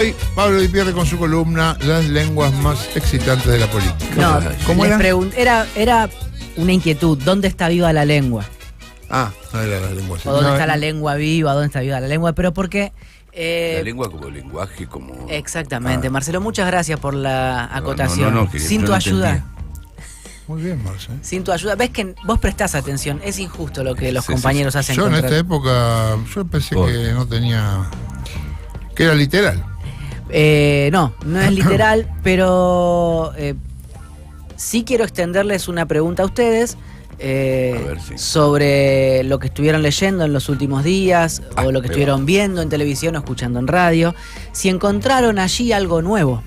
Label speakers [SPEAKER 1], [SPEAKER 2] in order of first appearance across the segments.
[SPEAKER 1] Hoy Pablo Di Pierre con su columna Las lenguas más excitantes de la política.
[SPEAKER 2] No,
[SPEAKER 1] ¿Cómo
[SPEAKER 2] les
[SPEAKER 1] era?
[SPEAKER 2] era una inquietud. ¿Dónde está viva la lengua?
[SPEAKER 1] Ah, no era la lengua.
[SPEAKER 2] ¿O dónde está la lengua viva? ¿Dónde está viva la lengua? Pero porque...
[SPEAKER 3] la lengua como lenguaje, como...
[SPEAKER 2] Exactamente. Marcelo, muchas gracias por la acotación.
[SPEAKER 3] Que
[SPEAKER 2] sin
[SPEAKER 3] yo
[SPEAKER 2] tu
[SPEAKER 3] no
[SPEAKER 2] ayuda.
[SPEAKER 3] entendía.
[SPEAKER 1] Muy bien, Marcelo.
[SPEAKER 2] Sin tu ayuda. Ves que vos prestás atención. Es injusto lo que los compañeros hacen.
[SPEAKER 1] Yo en
[SPEAKER 2] contra...
[SPEAKER 1] esta época, yo pensé que no tenía... que era literal.
[SPEAKER 2] No es literal, pero sí quiero extenderles una pregunta a ustedes sobre lo que estuvieron leyendo en los últimos días, o lo que estuvieron viendo en televisión o escuchando en radio. Si encontraron allí algo nuevo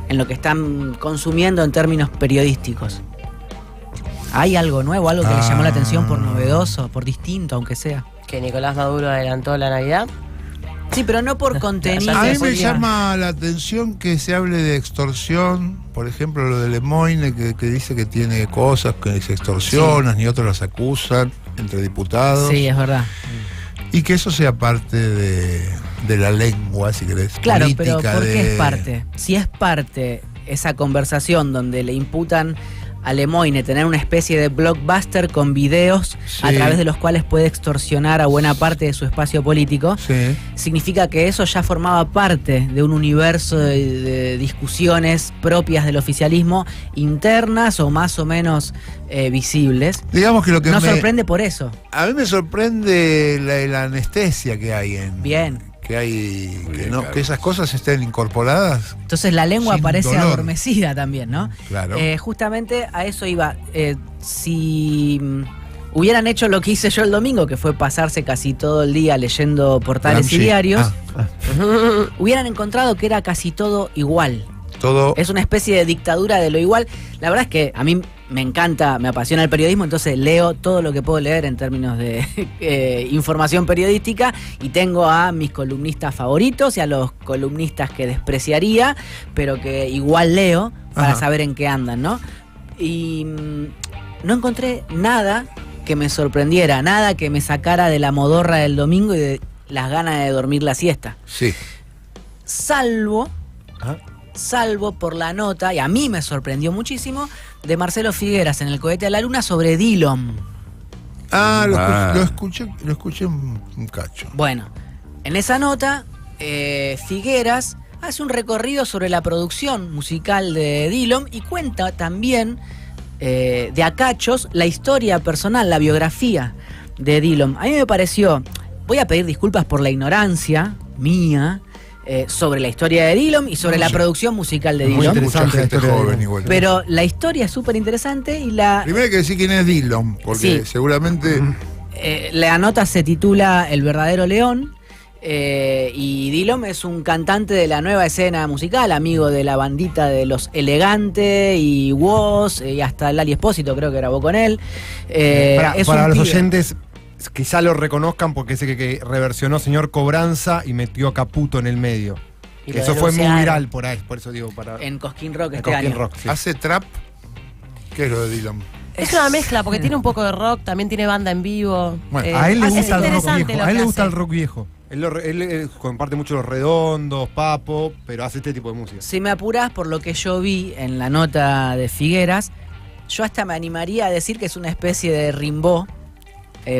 [SPEAKER 2] en lo que están consumiendo en términos periodísticos. ¿Hay algo nuevo, algo que les llamó la atención por novedoso, por distinto, aunque sea?
[SPEAKER 4] Que Nicolás Maduro adelantó la Navidad.
[SPEAKER 2] Sí, pero no por contenido.
[SPEAKER 1] A mí me llama la atención que se hable de extorsión, por ejemplo lo de Lemoyne, que dice que tiene cosas que se extorsionan y otros las acusan entre diputados.
[SPEAKER 2] Sí, es verdad.
[SPEAKER 1] Y que eso sea parte de la lengua, si querés.
[SPEAKER 2] Claro,
[SPEAKER 1] política,
[SPEAKER 2] pero ¿por qué es parte? Si es parte esa conversación donde le imputan a Lemoyne tener una especie de blockbuster con videos a través de los cuales puede extorsionar a buena parte de su espacio político, significa que eso ya formaba parte de un universo de discusiones propias del oficialismo, internas o más o menos visibles.
[SPEAKER 1] Digamos que lo que
[SPEAKER 2] nos sorprende por eso.
[SPEAKER 1] A mí me sorprende la anestesia que hay en...
[SPEAKER 2] Bien.
[SPEAKER 1] Que esas cosas estén incorporadas.
[SPEAKER 2] Entonces la lengua parece
[SPEAKER 1] dolor.
[SPEAKER 2] Adormecida también, ¿no?
[SPEAKER 1] Claro.
[SPEAKER 2] Justamente a eso iba. Si hubieran hecho lo que hice yo el domingo, que fue pasarse casi todo el día leyendo portales y diarios, hubieran encontrado que era casi todo igual.
[SPEAKER 1] Todo.
[SPEAKER 2] Es una especie de dictadura de lo igual. La verdad es que a mí me encanta, me apasiona el periodismo, entonces leo todo lo que puedo leer en términos de información periodística, y tengo a mis columnistas favoritos y a los columnistas que despreciaría, pero que igual leo para saber en qué andan, ¿no? Y no encontré nada que me sorprendiera, nada que me sacara de la modorra del domingo y de las ganas de dormir la siesta.
[SPEAKER 1] Sí.
[SPEAKER 2] Salvo por la nota, y a mí me sorprendió muchísimo, de Marcelo Figueras en El cohete a la luna sobre Dillom.
[SPEAKER 1] Lo escuché un cacho.
[SPEAKER 2] Bueno, en esa nota, Figueras hace un recorrido sobre la producción musical de Dillom y cuenta también de a cachos la historia personal, la biografía de Dillom. A mí me pareció, voy a pedir disculpas por la ignorancia mía, sobre la historia de Dillom y sobre la producción musical de Dillom.
[SPEAKER 1] Muy interesante, gente joven igual.
[SPEAKER 2] Pero la historia es súper interesante y la...
[SPEAKER 1] Primero hay que decir quién es Dillom, porque seguramente...
[SPEAKER 2] la nota se titula El verdadero león, y Dillom es un cantante de la nueva escena musical, amigo de la bandita de Los Elegante y Woz, y hasta Lali Espósito creo que grabó con él.
[SPEAKER 5] Para los oyentes... Quizá lo reconozcan porque es el que reversionó Señor Cobranza y metió a Caputo en el medio.
[SPEAKER 4] Y
[SPEAKER 5] eso fue muy viral por ahí, por eso digo.
[SPEAKER 2] En Cosquín Rock
[SPEAKER 5] en
[SPEAKER 2] este
[SPEAKER 5] Cosquín
[SPEAKER 2] año.
[SPEAKER 5] Rock, sí.
[SPEAKER 1] ¿Hace trap? ¿Qué es lo de Dillom?
[SPEAKER 4] Es una mezcla, porque tiene un poco de rock, también tiene banda en vivo.
[SPEAKER 5] Bueno, a él le gusta el rock
[SPEAKER 4] interesante
[SPEAKER 5] viejo.
[SPEAKER 4] lo
[SPEAKER 5] A él
[SPEAKER 4] que
[SPEAKER 5] le gusta
[SPEAKER 4] hace.
[SPEAKER 5] el rock viejo. Él comparte mucho Los Redondos, Papo, pero hace este tipo de música.
[SPEAKER 2] Si me apurás, por lo que yo vi en la nota de Figueras, yo hasta me animaría a decir que es una especie de Rimbaud,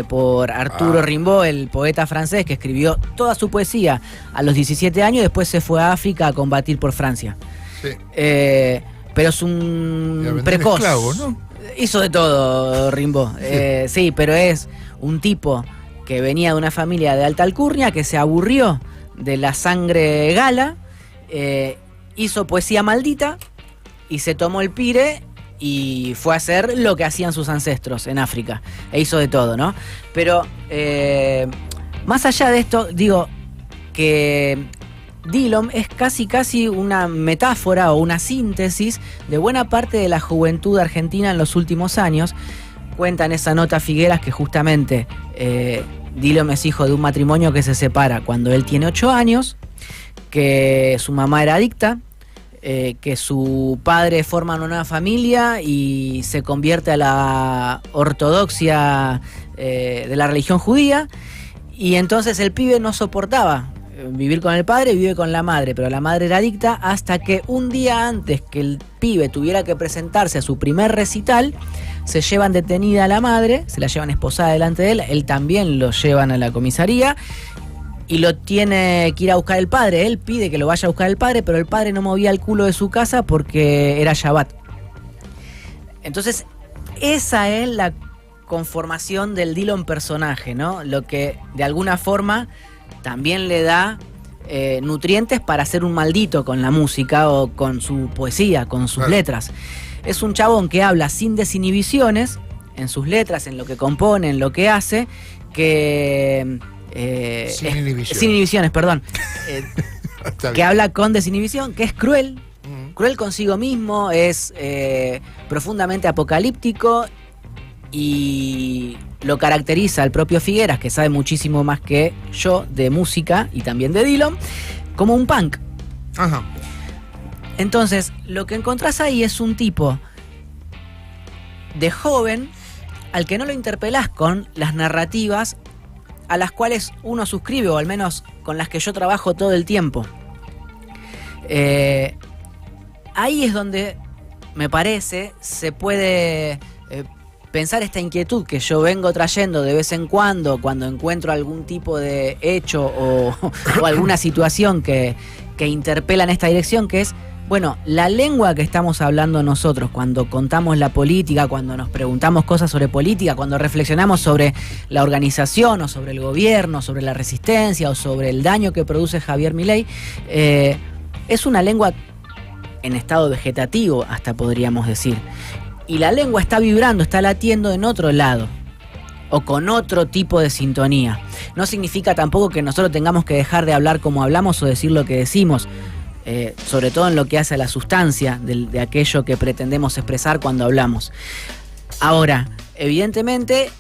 [SPEAKER 2] por Arturo Rimbaud, el poeta francés que escribió toda su poesía a los 17 años y después se fue a África a combatir por Francia.
[SPEAKER 1] Sí.
[SPEAKER 2] Pero es un precoz.
[SPEAKER 1] Esclavo, ¿no?
[SPEAKER 2] Hizo de todo Rimbaud. Sí, pero es un tipo que venía de una familia de alta alcurnia, que se aburrió de la sangre gala, hizo poesía maldita y se tomó el pire y fue a hacer lo que hacían sus ancestros en África. E hizo de todo, ¿no? Pero más allá de esto, digo que Dillom es casi una metáfora o una síntesis de buena parte de la juventud argentina en los últimos años. Cuenta en esa nota Figueras que justamente Dillom es hijo de un matrimonio que se separa cuando él tiene 8 años, que su mamá era adicta, que su padre forma una nueva familia y se convierte a la ortodoxia de la religión judía, y entonces el pibe no soportaba vivir con el padre, vive con la madre, pero la madre era adicta, hasta que un día antes que el pibe tuviera que presentarse a su primer recital, se llevan detenida a la madre, se la llevan esposada delante de él también lo llevan a la comisaría y lo tiene que ir a buscar el padre. Él pide que lo vaya a buscar el padre, pero el padre no movía el culo de su casa porque era Shabbat. Entonces, esa es la conformación del Dylan personaje, ¿no? Lo que de alguna forma también le da nutrientes para ser un maldito con la música o con su poesía, con sus letras. Es un chabón que habla sin desinhibiciones en sus letras, en lo que compone, en lo que hace, que... sin inhibiciones, perdón. Que habla con desinhibición, que es cruel, cruel consigo mismo, es profundamente apocalíptico y lo caracteriza el propio Figueras, que sabe muchísimo más que yo de música y también de Dylan, como un punk.
[SPEAKER 1] Ajá.
[SPEAKER 2] Entonces, lo que encontrás ahí es un tipo de joven al que no lo interpelás con las narrativas a las cuales uno suscribe, o al menos con las que yo trabajo todo el tiempo. Ahí es donde, me parece, se puede pensar esta inquietud que yo vengo trayendo de vez en cuando encuentro algún tipo de hecho o alguna situación que interpela en esta dirección, que es, bueno, la lengua que estamos hablando nosotros cuando contamos la política, cuando nos preguntamos cosas sobre política, cuando reflexionamos sobre la organización o sobre el gobierno, sobre la resistencia o sobre el daño que produce Javier Milei, es una lengua en estado vegetativo, hasta podríamos decir. Y la lengua está vibrando, está latiendo en otro lado o con otro tipo de sintonía. No significa tampoco que nosotros tengamos que dejar de hablar como hablamos o decir lo que decimos. Sobre todo en lo que hace a la sustancia de aquello que pretendemos expresar cuando hablamos. Ahora, evidentemente,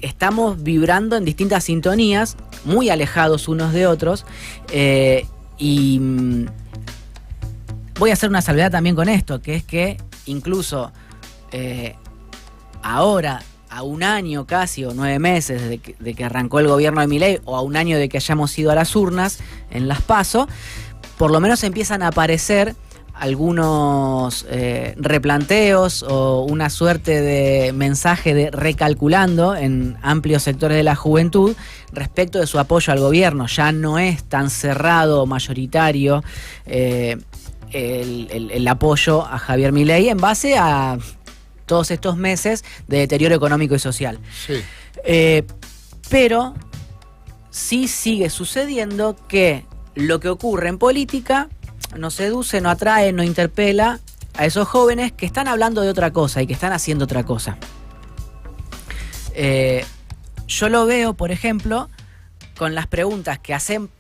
[SPEAKER 2] estamos vibrando en distintas sintonías, muy alejados unos de otros, y voy a hacer una salvedad también con esto, que es que incluso ahora, a un año casi, o 9 meses de que arrancó el gobierno de Milei, o a un año de que hayamos ido a las urnas en las PASO, por lo menos empiezan a aparecer algunos replanteos o una suerte de mensaje de recalculando en amplios sectores de la juventud respecto de su apoyo al gobierno. Ya no es tan cerrado o mayoritario el apoyo a Javier Milei en base a todos estos meses de deterioro económico y social.
[SPEAKER 1] Sí.
[SPEAKER 2] Pero sí sigue sucediendo que lo que ocurre en política no seduce, no atrae, no interpela a esos jóvenes que están hablando de otra cosa y que están haciendo otra cosa. Yo lo veo, por ejemplo, con las preguntas que hacemos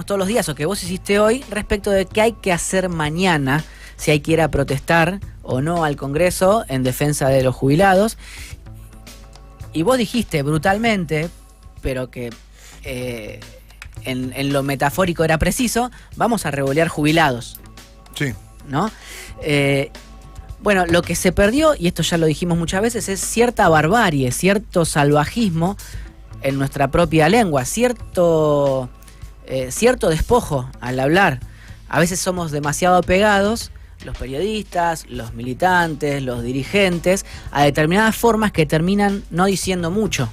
[SPEAKER 2] todos los días o que vos hiciste hoy respecto de qué hay que hacer mañana, si hay que ir a protestar o no al Congreso en defensa de los jubilados. Y vos dijiste brutalmente, pero que en lo metafórico era preciso, vamos a revolear jubilados.
[SPEAKER 1] Sí.
[SPEAKER 2] ¿No? Bueno, lo que se perdió, y esto ya lo dijimos muchas veces, es cierta barbarie, cierto salvajismo en nuestra propia lengua, cierto despojo al hablar. A veces somos demasiado apegados, los periodistas, los militantes, los dirigentes, a determinadas formas que terminan no diciendo mucho.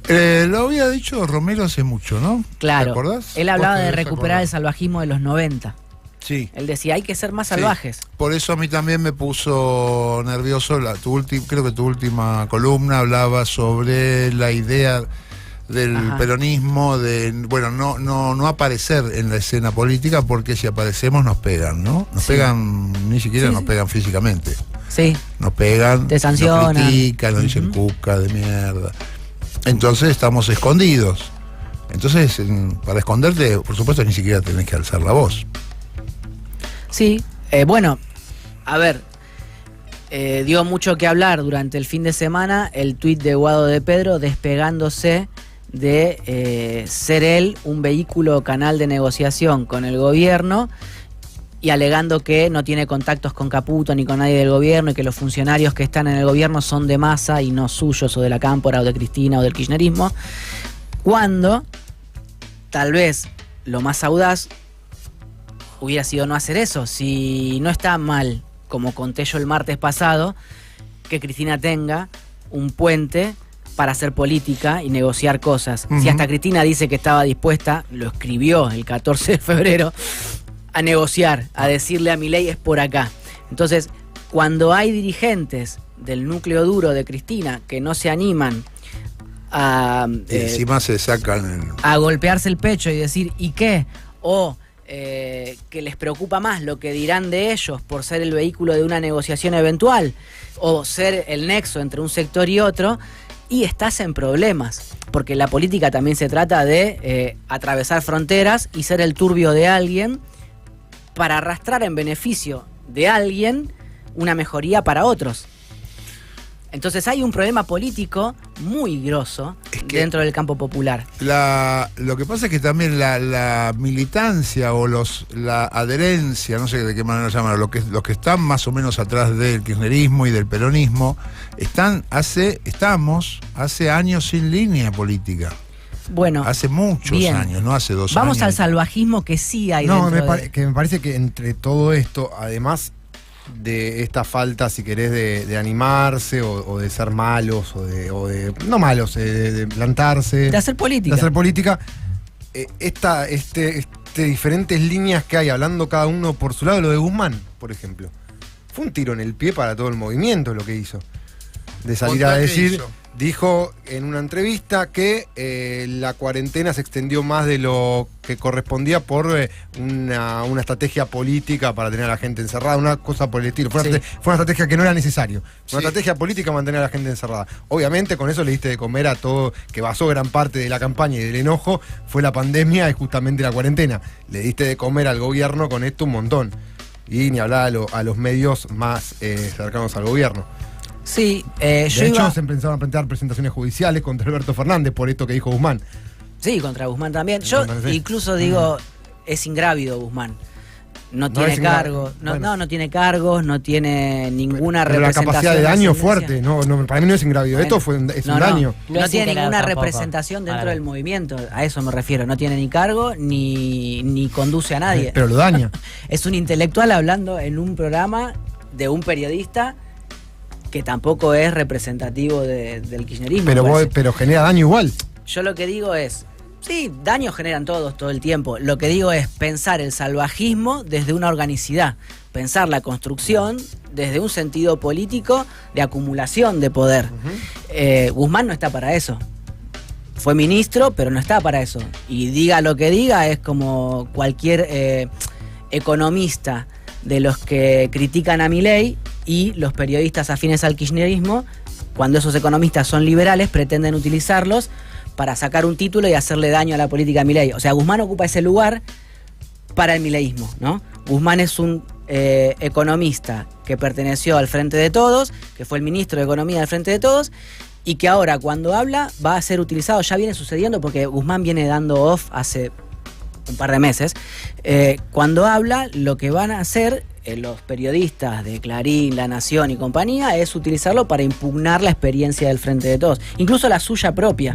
[SPEAKER 1] Lo había dicho Romero hace mucho, ¿no?
[SPEAKER 2] Claro.
[SPEAKER 1] ¿Te acordás?
[SPEAKER 2] Él hablaba de recuperar el salvajismo de los 90.
[SPEAKER 1] Sí.
[SPEAKER 2] Él decía, hay que ser más salvajes.
[SPEAKER 1] Sí. Por eso a mí también me puso nervioso creo que tu última columna hablaba sobre la idea del peronismo, de no aparecer en la escena política, porque si aparecemos nos pegan, ¿no? Nos pegan, ni siquiera nos pegan físicamente.
[SPEAKER 2] Sí.
[SPEAKER 1] Nos pegan,
[SPEAKER 2] te sancionan,
[SPEAKER 1] nos critican, nos dicen cuca de mierda. Entonces estamos escondidos. Entonces, para esconderte, por supuesto, ni siquiera tenés que alzar la voz.
[SPEAKER 2] Sí, bueno, a ver, dio mucho que hablar durante el fin de semana el tuit de Guado de Pedro despegándose de ser él un vehículo canal de negociación con el gobierno y alegando que no tiene contactos con Caputo ni con nadie del gobierno y que los funcionarios que están en el gobierno son de Massa y no suyos o de la Cámpora o de Cristina o del kirchnerismo, cuando tal vez lo más audaz hubiera sido no hacer eso. Si no está mal, como conté yo el martes pasado, que Cristina tenga un puente para hacer política y negociar cosas. Si hasta Cristina dice que estaba dispuesta, lo escribió el 14 de febrero, a negociar, a decirle a Milei es por acá. Entonces, cuando hay dirigentes del núcleo duro de Cristina que no se animan a...
[SPEAKER 1] encima se sacan...
[SPEAKER 2] a golpearse el pecho y decir, ¿y qué? O que les preocupa más lo que dirán de ellos por ser el vehículo de una negociación eventual o ser el nexo entre un sector y otro, y estás en problemas, porque la política también se trata de atravesar fronteras y ser el turbio de alguien para arrastrar en beneficio de alguien una mejoría para otros. Entonces hay un problema político muy grosso dentro del campo popular.
[SPEAKER 1] Lo que pasa es que también la militancia o la adherencia, no sé de qué manera llamarlo, los que están más o menos atrás del kirchnerismo y del peronismo, estamos hace años sin línea política.
[SPEAKER 2] Bueno,
[SPEAKER 1] hace muchos años, no hace 2 años.
[SPEAKER 2] Vamos al salvajismo que sí hay dentro
[SPEAKER 5] que me parece que entre todo esto, además de esta falta, si querés, de animarse o de ser malos no malos, de plantarse,
[SPEAKER 2] de hacer política.
[SPEAKER 5] Diferentes líneas que hay, hablando cada uno por su lado. Lo de Guzmán, por ejemplo, fue un tiro en el pie para todo el movimiento lo que hizo. De salir a decir, dijo en una entrevista que la cuarentena se extendió más de lo que correspondía por una estrategia política para tener a la gente encerrada, una cosa por el estilo. Fue una estrategia que no era necesario. Una estrategia política mantener a la gente encerrada. Obviamente con eso le diste de comer a todo, que basó gran parte de la campaña y del enojo, fue la pandemia y justamente la cuarentena. Le diste de comer al gobierno con esto un montón. Y ni hablar a los medios más cercanos al gobierno.
[SPEAKER 2] Sí,
[SPEAKER 5] de hecho se empezaron a plantear presentaciones judiciales contra Alberto Fernández por esto que dijo Guzmán.
[SPEAKER 2] Sí, contra Guzmán también. Yo incluso digo, es ingrávido Guzmán. No tiene cargos, no tiene cargos, no tiene ninguna representación.
[SPEAKER 5] La capacidad de daño es fuerte, para mí no es ingrávido, esto es un daño.
[SPEAKER 2] No tiene ninguna representación dentro del movimiento, a eso me refiero, no tiene ni cargo ni conduce a nadie.
[SPEAKER 5] Pero lo daña.
[SPEAKER 2] Es un intelectual hablando en un programa de un periodista que tampoco es representativo del kirchnerismo.
[SPEAKER 5] Pero genera daño igual.
[SPEAKER 2] Yo lo que digo es, sí, daño generan todos todo el tiempo. Lo que digo es pensar el salvajismo desde una organicidad, pensar la construcción desde un sentido político de acumulación de poder. Guzmán no está para eso. Fue ministro, pero no está para eso. Y diga lo que diga, es como cualquier economista de los que critican a Milei y los periodistas afines al kirchnerismo, cuando esos economistas son liberales, pretenden utilizarlos para sacar un título y hacerle daño a la política de Milei. O sea, Guzmán ocupa ese lugar para el mileísmo, ¿no? Guzmán es un economista que perteneció al Frente de Todos, que fue el ministro de Economía del Frente de Todos, y que ahora cuando habla va a ser utilizado, ya viene sucediendo porque Guzmán viene dando off hace un par de meses. Cuando habla, lo que van a hacer los periodistas de Clarín, La Nación y compañía es utilizarlo para impugnar la experiencia del Frente de Todos, incluso la suya propia.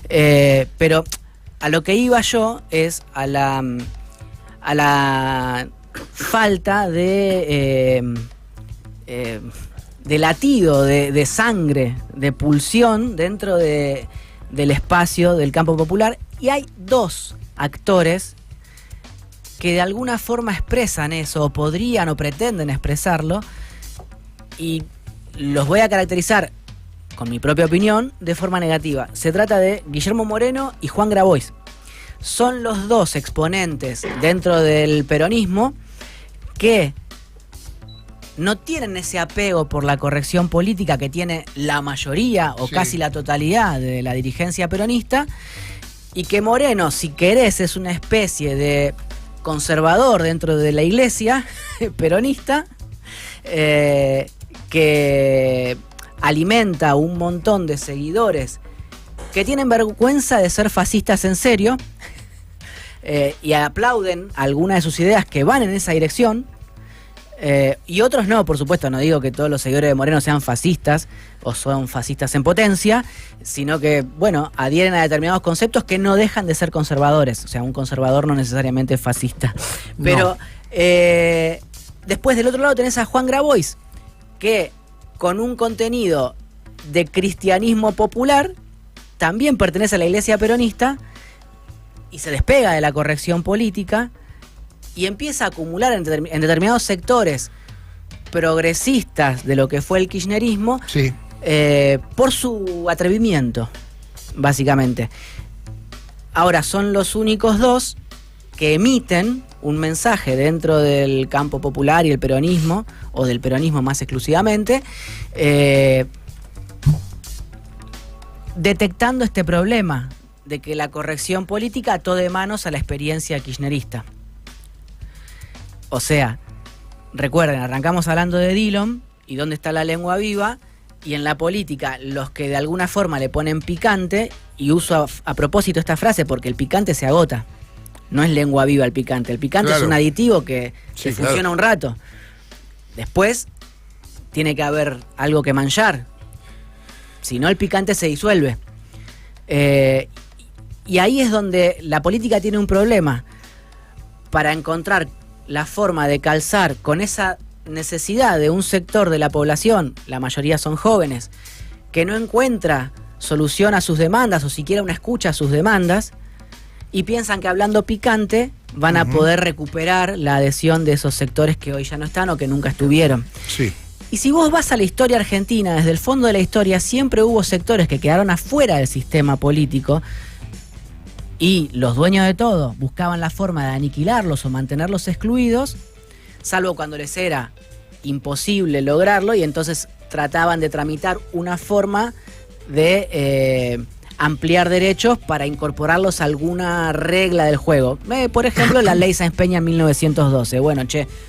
[SPEAKER 2] Pero a lo que iba yo es a la falta de latido, de sangre, de pulsión dentro del espacio del campo popular, y hay dos actores que de alguna forma expresan eso, o podrían o pretenden expresarlo, y los voy a caracterizar, con mi propia opinión, de forma negativa. Se trata de Guillermo Moreno y Juan Grabois. Son los dos exponentes dentro del peronismo que no tienen ese apego por la corrección política que tiene la mayoría o casi la totalidad de la dirigencia peronista, y que Moreno, si querés, es una especie de conservador dentro de la iglesia peronista, que alimenta un montón de seguidores que tienen vergüenza de ser fascistas en serio, y aplauden algunas de sus ideas que van en esa dirección, Y otros no, por supuesto, no digo que todos los seguidores de Moreno sean fascistas o son fascistas en potencia, sino que, bueno, adhieren a determinados conceptos que no dejan de ser conservadores. O sea, un conservador no necesariamente es fascista. Pero después del otro lado tenés a Juan Grabois, que con un contenido de cristianismo popular también pertenece a la iglesia peronista y se despega de la corrección política y empieza a acumular en determinados sectores progresistas de lo que fue el kirchnerismo,
[SPEAKER 1] Sí.
[SPEAKER 2] Por su atrevimiento, básicamente. Ahora, son los únicos dos que emiten un mensaje dentro del campo popular y el peronismo, o del peronismo más exclusivamente, detectando este problema de que la corrección política ató de manos a la experiencia kirchnerista. O sea, recuerden, arrancamos hablando de Dillon y dónde está la lengua viva, y en la política los que de alguna forma le ponen picante, y uso a propósito esta frase porque el picante se agota, no es lengua viva el picante
[SPEAKER 1] Claro.
[SPEAKER 2] es un aditivo que
[SPEAKER 1] Sí,
[SPEAKER 2] funciona
[SPEAKER 1] claro.
[SPEAKER 2] un rato, después tiene que haber algo que manchar, si no el picante se disuelve. Y ahí es donde la política tiene un problema para encontrar la forma de calzar con esa necesidad de un sector de la población, la mayoría son jóvenes, que no encuentra solución a sus demandas o siquiera una escucha a sus demandas, y piensan que hablando picante van a poder recuperar la adhesión de esos sectores que hoy ya no están o que nunca estuvieron.
[SPEAKER 1] Sí.
[SPEAKER 2] Y si vos vas a la historia argentina, desde el fondo de la historia siempre hubo sectores que quedaron afuera del sistema político, y los dueños de todo buscaban la forma de aniquilarlos o mantenerlos excluidos, salvo cuando les era imposible lograrlo, y entonces trataban de tramitar una forma de ampliar derechos para incorporarlos a alguna regla del juego. Por ejemplo, la ley Sáenz Peña en 1912. Bueno,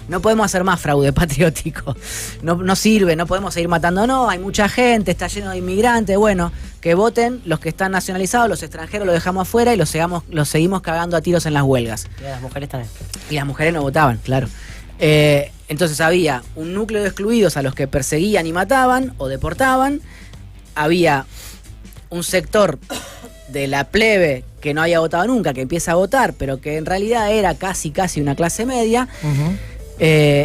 [SPEAKER 2] no podemos hacer más fraude patriótico. No sirve, no podemos seguir matando. No, hay mucha gente, está lleno de inmigrantes. Bueno, que voten los que están nacionalizados, los extranjeros los dejamos afuera y los seguimos cagando a tiros en las huelgas.
[SPEAKER 4] Y las mujeres también.
[SPEAKER 2] Y las mujeres no votaban, claro. Entonces había un núcleo de excluidos a los que perseguían y mataban o deportaban. Había un sector de la plebe que no había votado nunca, que empieza a votar, pero que en realidad era casi una clase media.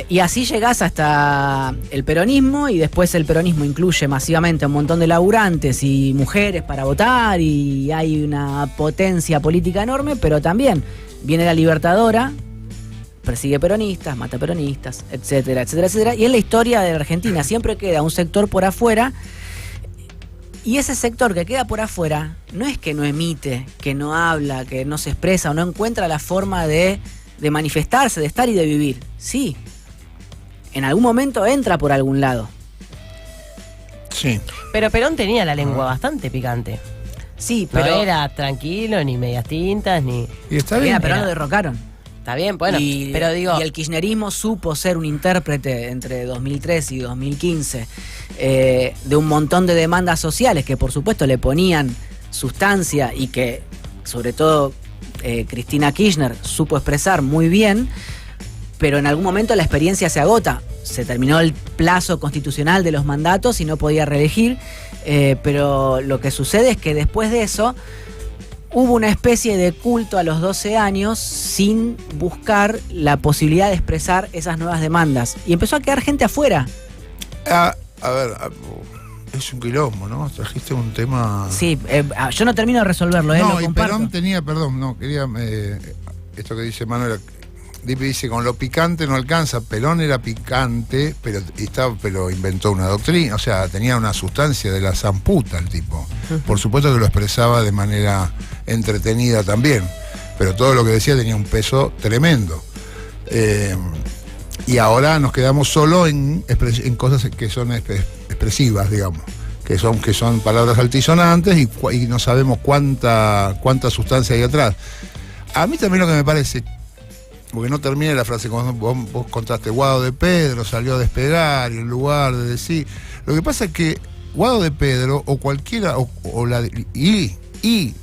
[SPEAKER 2] Y así llegás hasta el peronismo, y después el peronismo incluye masivamente a un montón de laburantes y mujeres para votar, y hay una potencia política enorme, pero también viene la Libertadora, persigue peronistas, mata peronistas, etcétera, etcétera, etcétera. Y en la historia de la Argentina siempre queda un sector por afuera, y ese sector que queda por afuera no es que no emite, que no habla, que no se expresa o no encuentra la forma de manifestarse, de estar y de vivir. Sí, en algún momento entra por algún lado.
[SPEAKER 1] Sí.
[SPEAKER 4] Pero Perón tenía la lengua bastante picante.
[SPEAKER 2] Sí,
[SPEAKER 4] No
[SPEAKER 2] pero
[SPEAKER 4] era tranquilo, ni medias tintas, ni...
[SPEAKER 1] Y está bien.
[SPEAKER 2] pero lo derrocaron.
[SPEAKER 4] Está bien, bueno,
[SPEAKER 2] y,
[SPEAKER 4] pero digo...
[SPEAKER 2] y el kirchnerismo supo ser un intérprete entre 2003 y 2015 de un montón de demandas sociales que por supuesto le ponían sustancia, y que sobre todo Cristina Kirchner supo expresar muy bien, pero en algún momento la experiencia se agota. Se terminó el plazo constitucional de los mandatos y no podía reelegir, pero lo que sucede es que después de eso hubo una especie de culto a los 12 años sin buscar la posibilidad de expresar esas nuevas demandas. Y empezó a quedar gente afuera.
[SPEAKER 1] A ver, es un quilombo, ¿no? Trajiste un tema...
[SPEAKER 2] Sí, yo no termino de resolverlo,
[SPEAKER 1] No,
[SPEAKER 2] lo
[SPEAKER 1] y
[SPEAKER 2] comparto.
[SPEAKER 1] Perón tenía, quería... esto que dice Manuel, dice, con lo picante no alcanza. Perón era picante, pero inventó una doctrina, o sea, tenía una sustancia de la zamputa el tipo. Por supuesto que lo expresaba de manera entretenida también, pero todo lo que decía tenía un peso tremendo. Y ahora nos quedamos solo en cosas que son expresivas, digamos, que son palabras altisonantes y no sabemos cuánta sustancia hay atrás. A mí también lo que me parece, porque no termine la frase, cuando vos contaste, Guado de Pedro salió a despegar, y en lugar de decir... Lo que pasa es que Guado de Pedro o cualquiera, y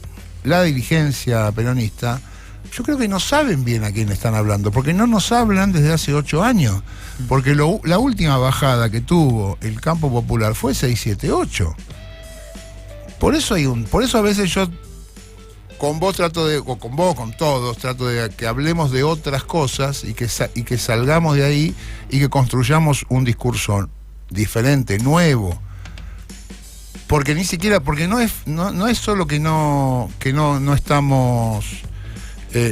[SPEAKER 1] la dirigencia peronista yo creo que no saben bien a quién están hablando, porque no nos hablan desde hace 8 años. Porque la última bajada que tuvo el Campo Popular fue 678. Por eso a veces yo con vos con todos, trato de que hablemos de otras cosas y que salgamos de ahí y que construyamos un discurso diferente, nuevo. Porque no es solo que no estamos,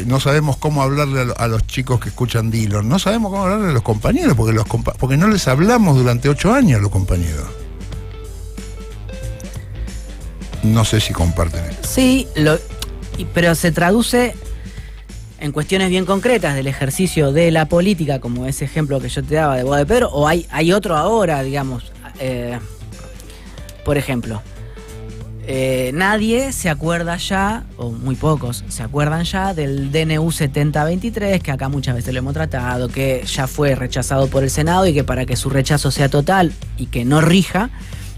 [SPEAKER 1] no sabemos cómo hablarle a los chicos que escuchan Dillon, no sabemos cómo hablarle a los compañeros, porque no les hablamos durante 8 años a los compañeros. No sé si comparten esto.
[SPEAKER 2] Sí, pero se traduce en cuestiones bien concretas del ejercicio de la política, como ese ejemplo que yo te daba de Boda de Pedro, o hay otro ahora, digamos. Por ejemplo, nadie se acuerda ya, o muy pocos se acuerdan ya, del DNU 7023, que acá muchas veces lo hemos tratado, que ya fue rechazado por el Senado y que para que su rechazo sea total y que no rija,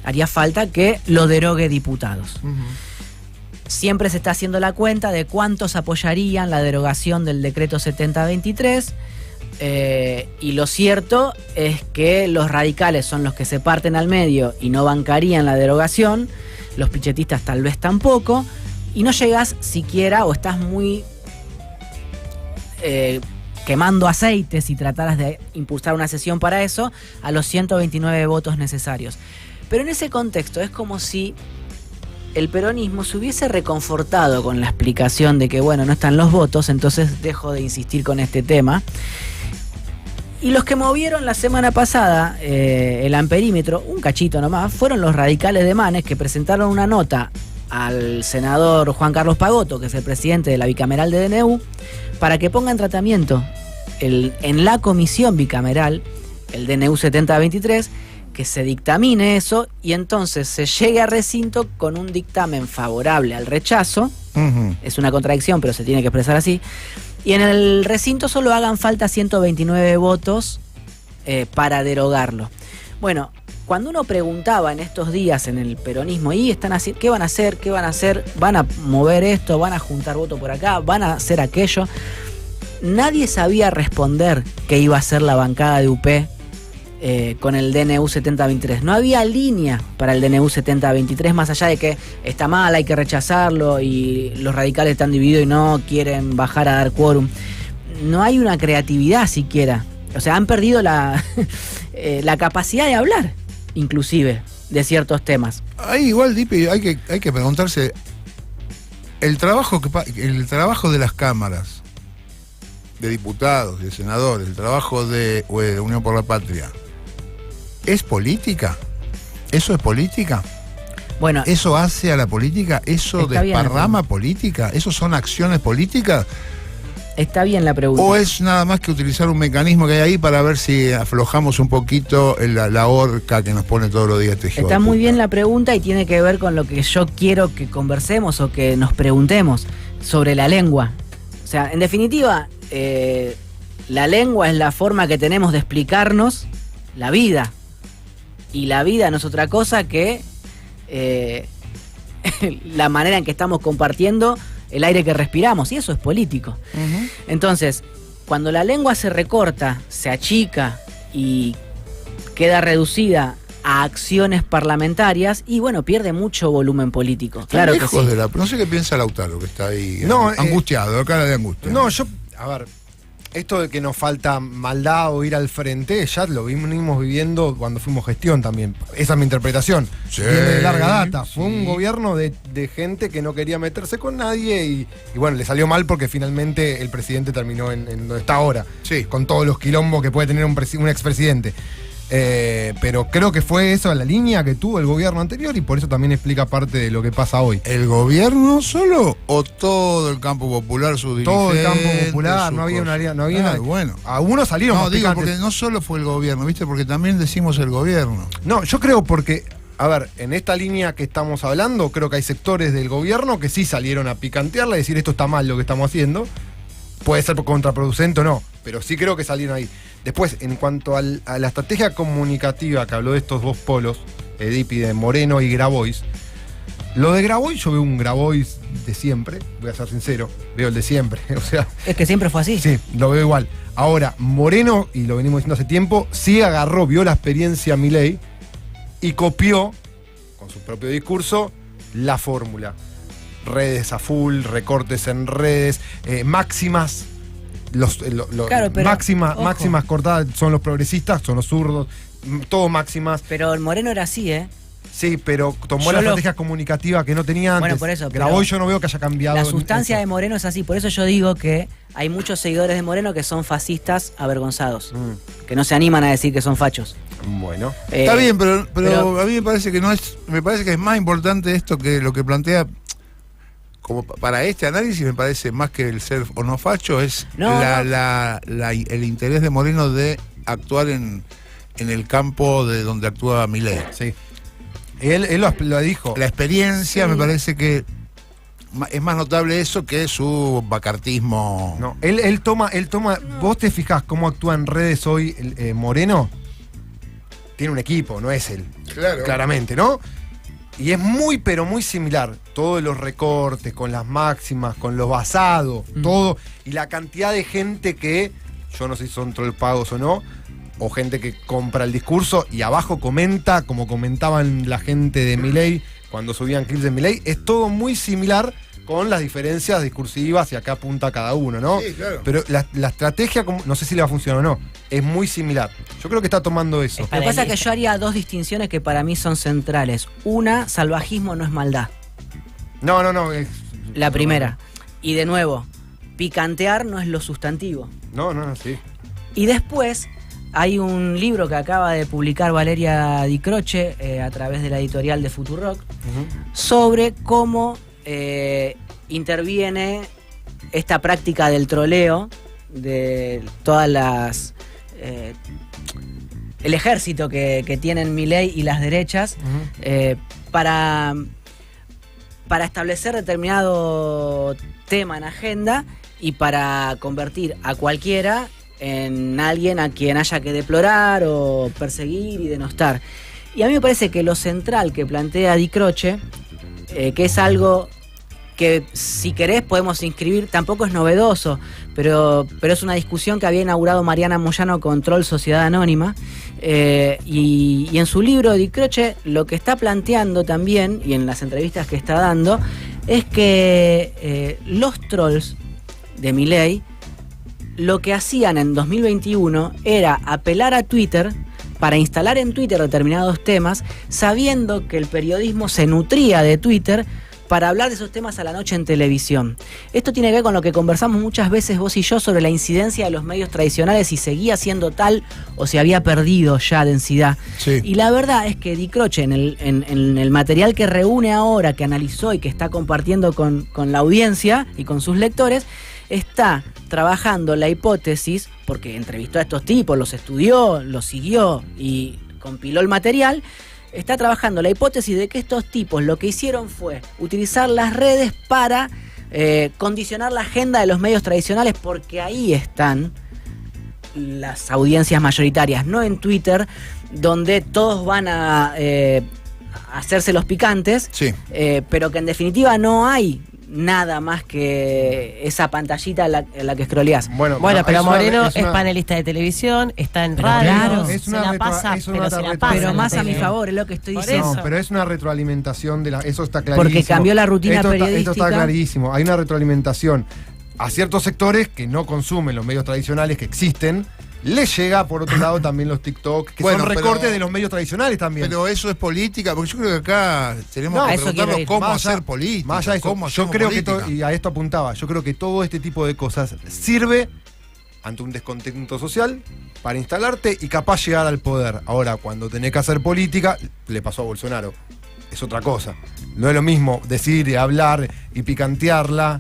[SPEAKER 2] haría falta que lo derogue diputados. Uh-huh. Siempre se está haciendo la cuenta de cuántos apoyarían la derogación del decreto 7023. Y lo cierto es que los radicales son los que se parten al medio y no bancarían la derogación, los pichetistas tal vez tampoco, y no llegas siquiera, o estás muy quemando aceite si trataras de impulsar una sesión para eso, a los 129 votos necesarios. Pero en ese contexto es como si el peronismo se hubiese reconfortado con la explicación de que, bueno, no están los votos, entonces dejo de insistir con este tema. Y los que movieron la semana pasada el amperímetro, un cachito nomás, fueron los radicales de Manes, que presentaron una nota al senador Juan Carlos Pagotto, que es el presidente de la bicameral de DNU, para que ponga en tratamiento en la comisión bicameral el DNU 7023, que se dictamine eso y entonces se llegue a recinto con un dictamen favorable al rechazo. Uh-huh. Es una contradicción, pero se tiene que expresar así. Y en el recinto solo hagan falta 129 votos para derogarlo. Bueno, cuando uno preguntaba en estos días en el peronismo, ¿qué van a hacer? ¿Qué van a hacer? ¿Van a mover esto? ¿Van a juntar votos por acá? ¿Van a hacer aquello? Nadie sabía responder qué iba a ser la bancada de UP con el DNU 7023. No había línea para el DNU 7023, más allá de que está mal, hay que rechazarlo y los radicales están divididos y no quieren bajar a dar quórum. No hay una creatividad siquiera. O sea, han perdido la capacidad de hablar, inclusive, de ciertos temas.
[SPEAKER 1] Ahí igual, Dipi, hay que preguntarse el trabajo de las cámaras, de diputados, de senadores, el trabajo de Unión por la Patria. ¿Es política? ¿Eso es política?
[SPEAKER 2] Bueno,
[SPEAKER 1] ¿eso hace a la política? ¿Eso desparrama política? ¿Eso son acciones políticas?
[SPEAKER 2] Está bien la pregunta.
[SPEAKER 1] ¿O es nada más que utilizar un mecanismo que hay ahí para ver si aflojamos un poquito la horca que nos pone todos los días este hijo?
[SPEAKER 2] Está muy bien la pregunta y tiene que ver con lo que yo quiero que conversemos o que nos preguntemos sobre la lengua. O sea, en definitiva, la lengua es la forma que tenemos de explicarnos la vida. Y la vida no es otra cosa que la manera en que estamos compartiendo el aire que respiramos, y eso es político. Uh-huh. Entonces, cuando la lengua se recorta, se achica y queda reducida a acciones parlamentarias, y bueno, pierde mucho volumen político. Claro que sí.
[SPEAKER 1] No sé qué piensa Lautaro, que está ahí angustiado, cara de angustia.
[SPEAKER 5] Esto de que nos falta maldad o ir al frente, ya lo venimos viviendo cuando fuimos gestión también. Esa es mi interpretación. Sí, viene de larga data. Fue un gobierno de gente que no quería meterse con nadie y bueno, le salió mal porque finalmente el presidente terminó en donde está ahora. Sí. Con todos los quilombos que puede tener un expresidente. Pero creo que fue eso la línea que tuvo el gobierno anterior y por eso también explica parte de lo que pasa hoy.
[SPEAKER 1] ¿El gobierno solo o todo el campo popular, sus dirigentes?
[SPEAKER 5] Todo el campo popular, no había una área, no había nada.
[SPEAKER 1] Bueno.
[SPEAKER 5] Algunos salieron
[SPEAKER 1] más picantes. Porque no solo fue el gobierno, ¿viste? Porque también decimos el gobierno.
[SPEAKER 5] No, yo creo porque, a ver, en esta línea que estamos hablando, creo que hay sectores del gobierno que sí salieron a picantearla y decir esto está mal lo que estamos haciendo. Puede ser contraproducente o no, pero sí creo que salieron ahí. Después, en cuanto a la estrategia comunicativa que habló de estos dos polos, Dipi, de Moreno y Grabois, Lo de Grabois, yo veo un Grabois de siempre, voy a ser sincero, veo el de siempre. O sea,
[SPEAKER 2] Es que siempre fue así.
[SPEAKER 5] sí, lo veo igual. Ahora, Moreno, y lo venimos diciendo hace tiempo, sí agarró, vio la experiencia Milei y copió, con su propio discurso, la fórmula. Redes a full, recortes en redes, máximas.
[SPEAKER 2] Claro, pero, ojo.
[SPEAKER 5] Máximas cortadas son los progresistas, son los zurdos, todo máximas.
[SPEAKER 2] Pero el Moreno era así, ¿eh?
[SPEAKER 5] Sí, pero tomó la estrategia comunicativa que no tenía antes.
[SPEAKER 2] Bueno, por eso.
[SPEAKER 5] Grabois yo no veo que haya cambiado.
[SPEAKER 2] La sustancia
[SPEAKER 5] eso.
[SPEAKER 2] de Moreno es así. Por eso yo digo que hay muchos seguidores de Moreno que son fascistas avergonzados. Que no se animan a decir que son fachos.
[SPEAKER 5] Bueno.
[SPEAKER 1] Está bien, pero a mí me parece que no es. Me parece que es más importante esto que lo que plantea. Como para este análisis me parece más que el ser o no facho, es el interés de Moreno de actuar en el campo de donde actúa Milei.
[SPEAKER 5] Sí. Él lo dijo.
[SPEAKER 1] La experiencia me parece que es más notable eso que su bacartismo.
[SPEAKER 5] No, él toma. ¿Vos te fijás cómo actúa en redes hoy Moreno? Tiene un equipo, no es él.
[SPEAKER 1] Claro.
[SPEAKER 5] Claramente, ¿no? Y es muy, pero muy similar. Todos los recortes, con las máximas, con los basados, todo. Y la cantidad de gente que, yo no sé si son troll pagos o no, o gente que compra el discurso y abajo comenta, como comentaban la gente de Milei cuando subían clips de Milei. Es todo muy similar con las diferencias discursivas y acá apunta cada uno, ¿no?
[SPEAKER 1] Sí, claro.
[SPEAKER 5] Pero la estrategia, no sé si le va a funcionar o no, es muy similar. Yo creo que está tomando eso.
[SPEAKER 2] Lo que pasa es que yo haría dos distinciones que para mí son centrales. Una, salvajismo no es maldad.
[SPEAKER 5] No.
[SPEAKER 2] La primera. Y de nuevo, picantear no es lo sustantivo.
[SPEAKER 5] No, sí.
[SPEAKER 2] Y después hay un libro que acaba de publicar Valeria Di Croce a través de la editorial de Futurock sobre cómo interviene esta práctica del troleo de todas las el ejército que tienen Milei y las derechas para establecer determinado tema en agenda y para convertir a cualquiera en alguien a quien haya que deplorar o perseguir y denostar. Y a mí me parece que lo central que plantea Di Croce, que es algo que si querés podemos inscribir, tampoco es novedoso, pero es una discusión que había inaugurado Mariana Moyano con Troll Sociedad Anónima, y en su libro Di Croce lo que está planteando también, y en las entrevistas que está dando, es que los trolls de Milei lo que hacían en 2021 era apelar a Twitter para instalar en Twitter determinados temas, sabiendo que el periodismo se nutría de Twitter para hablar de esos temas a la noche en televisión. Esto tiene que ver con lo que conversamos muchas veces vos y yo sobre la incidencia de los medios tradicionales, si seguía siendo tal o si había perdido ya densidad.
[SPEAKER 1] Sí.
[SPEAKER 2] Y la verdad es que Di Croce en el material que reúne ahora, que analizó y que está compartiendo con la audiencia y con sus lectores, está trabajando la hipótesis, porque entrevistó a estos tipos, los estudió, los siguió y compiló el material. Está trabajando la hipótesis de que estos tipos lo que hicieron fue utilizar las redes para condicionar la agenda de los medios tradicionales, porque ahí están las audiencias mayoritarias, no en Twitter, donde todos van a hacerse los picantes,
[SPEAKER 1] Sí.
[SPEAKER 2] pero que en definitiva no hay nada más que esa pantallita en la que scrolleás.
[SPEAKER 4] Bueno, pero Moreno es panelista de televisión, está en radio,
[SPEAKER 2] claro,
[SPEAKER 5] es
[SPEAKER 4] se
[SPEAKER 5] una
[SPEAKER 4] la
[SPEAKER 5] retro-
[SPEAKER 4] pasa,
[SPEAKER 5] es una
[SPEAKER 4] pero se la
[SPEAKER 5] retro-
[SPEAKER 4] pasa
[SPEAKER 2] Pero
[SPEAKER 4] en la
[SPEAKER 2] más a mi
[SPEAKER 4] tele.
[SPEAKER 2] favor, es lo que estoy
[SPEAKER 4] Por
[SPEAKER 2] diciendo.
[SPEAKER 4] eso.
[SPEAKER 5] No, pero es una retroalimentación eso está clarísimo.
[SPEAKER 2] Porque cambió la rutina
[SPEAKER 5] esto
[SPEAKER 2] periodística.
[SPEAKER 5] Esto está clarísimo. Hay una retroalimentación a ciertos sectores que no consumen los medios tradicionales que existen. Les llega, por otro lado, también los TikTok, que
[SPEAKER 1] Bueno,
[SPEAKER 5] son recortes
[SPEAKER 1] pero-
[SPEAKER 5] de los medios tradicionales también.
[SPEAKER 1] Pero eso es política, porque yo creo que acá tenemos
[SPEAKER 2] No,
[SPEAKER 1] que
[SPEAKER 2] a eso quiero
[SPEAKER 1] preguntarnos
[SPEAKER 2] ir.
[SPEAKER 1] cómo
[SPEAKER 5] Más allá-
[SPEAKER 1] hacer política.
[SPEAKER 5] Más allá de eso,
[SPEAKER 1] cómo
[SPEAKER 5] yo
[SPEAKER 1] hacemos
[SPEAKER 5] creo que
[SPEAKER 1] política.
[SPEAKER 5] y a esto apuntaba, yo creo que todo este tipo de cosas sirve ante un descontento social para instalarte y capaz llegar al poder. Ahora, cuando tenés que hacer política, le pasó a Bolsonaro. Es otra cosa. No es lo mismo decir, hablar y picantearla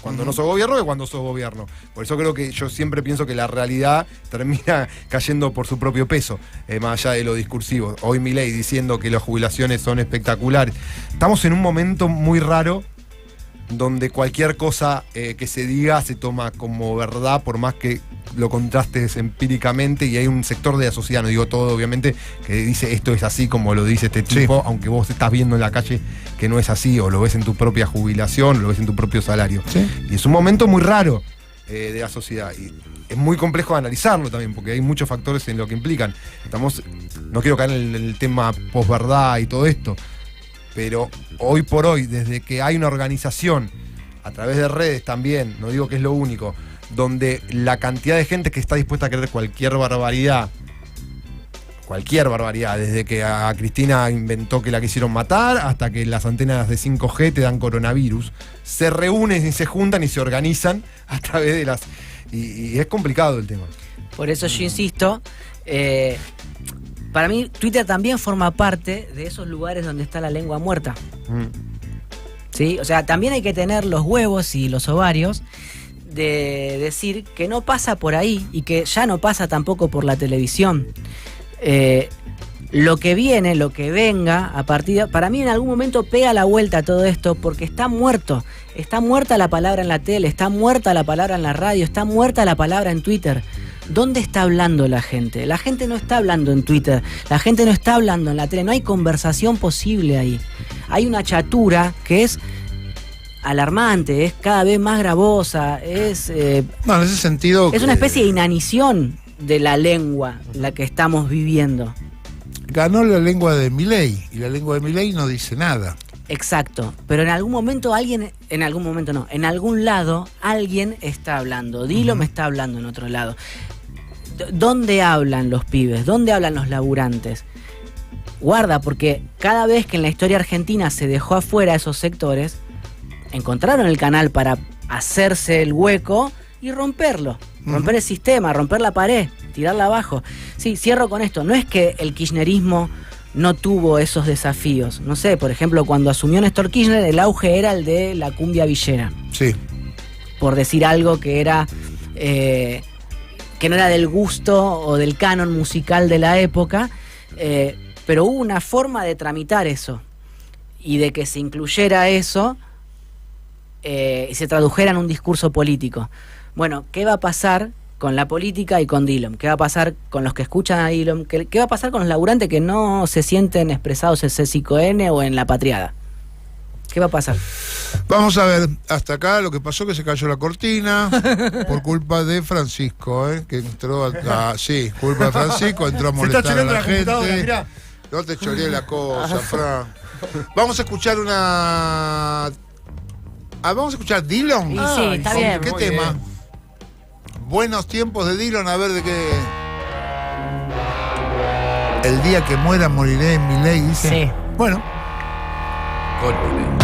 [SPEAKER 5] cuando no sos gobierno que cuando sos gobierno. Por eso creo que yo siempre pienso que la realidad termina cayendo por su propio peso, más allá de lo discursivo. Hoy Milei diciendo que las jubilaciones son espectaculares. Estamos en un momento muy raro. donde cualquier cosa que se diga se toma como verdad, por más que lo contrastes empíricamente, y hay un sector de la sociedad, no digo todo obviamente, que dice esto es así como lo dice este tipo, sí, aunque vos estás viendo en la calle que no es así, o lo ves en tu propia jubilación, o lo ves en tu propio salario. ¿Sí? Y es un momento muy raro de la sociedad, y es muy complejo de analizarlo también, porque hay muchos factores en lo que implican. No quiero caer en el tema posverdad y todo esto, pero hoy por hoy, desde que hay una organización, a través de redes también, no digo que es lo único, donde la cantidad de gente que está dispuesta a creer cualquier barbaridad, desde que a Cristina inventó que la quisieron matar, hasta que las antenas de 5G te dan coronavirus, se reúnen y se juntan y se organizan a través de las... Y es complicado el tema.
[SPEAKER 2] Por eso yo insisto, para mí Twitter también forma parte de esos lugares donde está la lengua muerta. ¿Sí? O sea, también hay que tener los huevos y los ovarios de decir que no pasa por ahí y que ya no pasa tampoco por la televisión. Lo que viene, lo que venga a partir de, para mí en algún momento pega la vuelta a todo esto, porque está muerto. Está muerta la palabra en la tele, está muerta la palabra en la radio, está muerta la palabra en Twitter. ¿Dónde está hablando la gente? La gente no está hablando en Twitter, la gente no está hablando en la tele, no hay conversación posible ahí. Hay una chatura que es alarmante, es cada vez más gravosa,
[SPEAKER 1] no, en ese sentido...
[SPEAKER 2] Es una especie de inanición de la lengua la que estamos viviendo.
[SPEAKER 1] Ganó la lengua de Milei, y la lengua de Milei no dice nada.
[SPEAKER 2] Exacto, pero en algún momento en algún lado alguien está hablando. Dilo me está hablando en otro lado. ¿Dónde hablan los pibes? ¿Dónde hablan los laburantes? Guarda, porque cada vez que en la historia argentina se dejó afuera esos sectores, encontraron el canal para hacerse el hueco y romperlo. Romper el sistema, romper la pared, tirarla abajo. Sí, cierro con esto. No es que el kirchnerismo no tuvo esos desafíos. No sé, por ejemplo, cuando asumió Néstor Kirchner, el auge era el de la cumbia villera.
[SPEAKER 1] Sí.
[SPEAKER 2] Por decir algo que era que no era del gusto o del canon musical de la época, pero hubo una forma de tramitar eso y de que se incluyera eso y se tradujera en un discurso político. Bueno, ¿qué va a pasar con la política y con Dillom? ¿Qué va a pasar con los que escuchan a Dillom? ¿Qué va a pasar con los laburantes que no se sienten expresados en C5N o en La Patriada? ¿Qué va a pasar?
[SPEAKER 1] Vamos a ver, hasta acá lo que pasó que se cayó la cortina por culpa de Francisco, que entró sí, culpa de Francisco, entró a molestar a la gente. No te choreé la cosa, Fran. Vamos a escuchar vamos a escuchar Dillom.
[SPEAKER 4] Sí, está bien.
[SPEAKER 1] ¿Qué tema? Bien. Buenos tiempos de Dillom, a ver de qué. El día que muera moriré en Milei, dice.
[SPEAKER 2] Sí.
[SPEAKER 1] Bueno.
[SPEAKER 3] Con Milei.